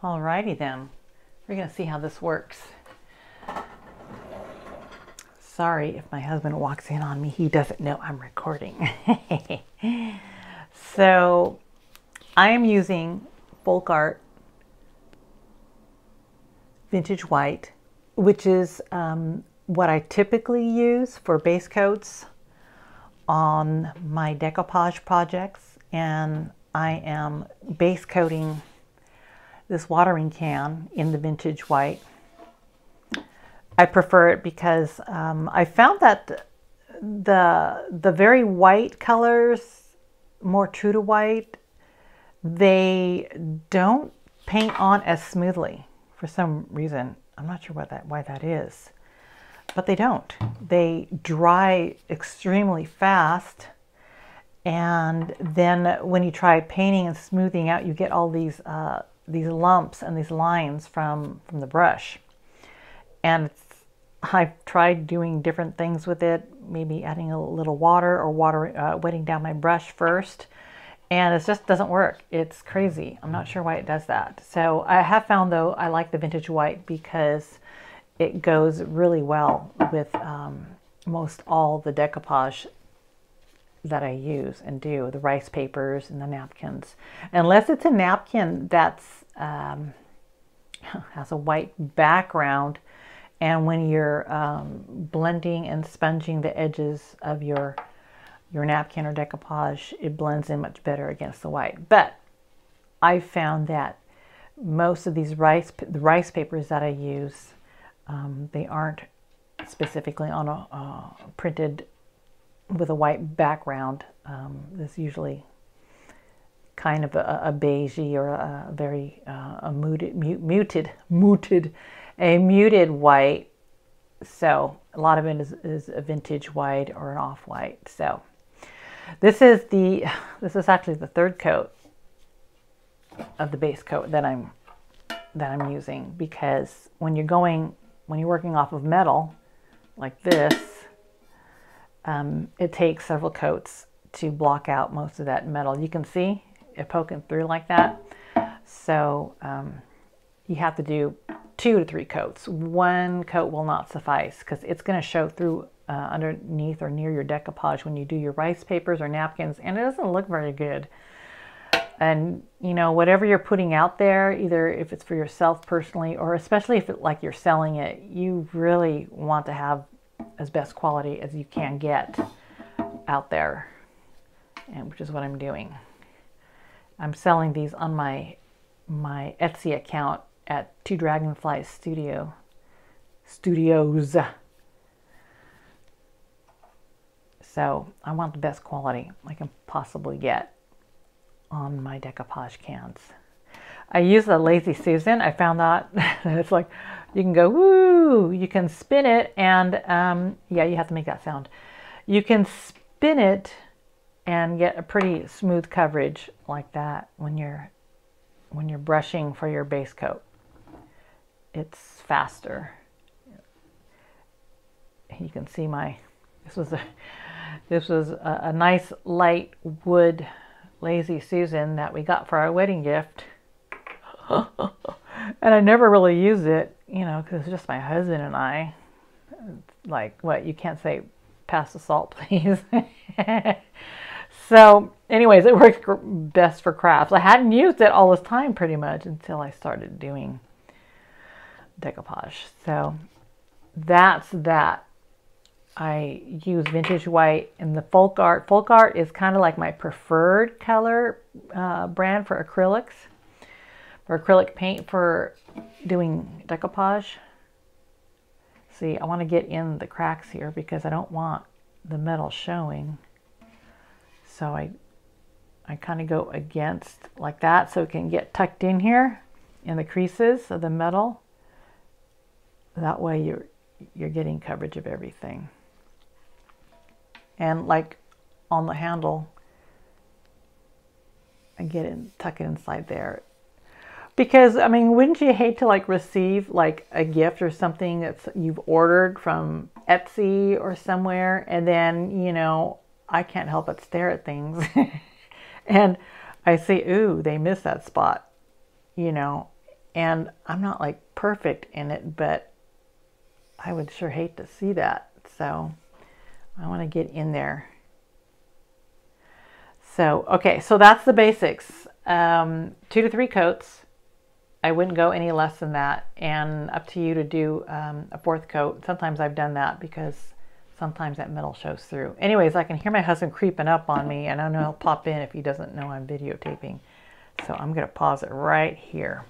Alrighty then, we're going to see how this works. Sorry if my husband walks in on me, he doesn't know I'm recording. So I am using Folk Art Vintage White, which is what I typically use for base coats on my decoupage projects, and I am base coating this watering can in the vintage white. I prefer it because I found that the very white colors, more true to white, they don't paint on as smoothly for some reason. I'm not sure why that is, but they don't. They dry extremely fast, and then when you try painting and smoothing out, you get all these lumps and these lines from the brush. And I've tried doing different things with it, maybe adding a little water or wetting down my brush first, and it just doesn't work. It's crazy. I'm not sure why it does that. So I have found, though, I like the vintage white because it goes really well with most all the decoupage that I use and do, the rice papers and the napkins. Unless it's a napkin that's has a white background, and when you're blending and sponging the edges of your napkin or decoupage, it blends in much better against the white. But I found that most of these rice papers that I use, they aren't specifically on a printed with a white background. It's usually kind of a beigey or a very muted white. So a lot of it is a vintage white or an off-white. So this is actually the third coat of the base coat that I'm using, because when you're working off of metal like this, it takes several coats to block out most of that metal. You can see it poking through like that. So you have to do 2 to 3 coats. 1 coat will not suffice because it's going to show through underneath or near your decoupage when you do your rice papers or napkins, and it doesn't look very good. And you know, whatever you're putting out there, either if it's for yourself personally or especially if like you're selling it, you really want to have as best quality as you can get out there, and which is what I'm doing. I'm selling these on my Etsy account at Two Dragonflies Studios. So I want the best quality I can possibly get on my decoupage cans. I use the Lazy Susan. I found that it's like you can go woo, you can spin it, and yeah, you have to make that sound. You can spin it and get a pretty smooth coverage like that when you're brushing for your base coat. It's faster. You can see this was a nice light wood Lazy Susan that we got for our wedding gift. And I never really used it, you know, because it's just my husband and I. Like, what, you can't say pass the salt, please. So anyways, it works best for crafts. I hadn't used it all this time pretty much until I started doing decoupage. So that's that. I use vintage white and the Folk Art. Folk Art is kind of like my preferred color brand for acrylics, for acrylic paint for doing decoupage. See, I want to get in the cracks here because I don't want the metal showing. So I kind of go against like that so it can get tucked in here in the creases of the metal. That way you're getting coverage of everything. And like on the handle, I tuck it inside there. Because, I mean, wouldn't you hate to like receive like a gift or something that you've ordered from Etsy or somewhere, and then, you know, I can't help but stare at things and I say, ooh, they missed that spot, you know, And I'm not like perfect in it, but I would sure hate to see that. So I want to get in there. So, okay, so that's the basics. 2 to 3 coats. I wouldn't go any less than that, and up to you to do a 4th coat. Sometimes I've done that because sometimes that metal shows through. Anyways, I can hear my husband creeping up on me, and I know he'll pop in if he doesn't know I'm videotaping. So I'm going to pause it right here.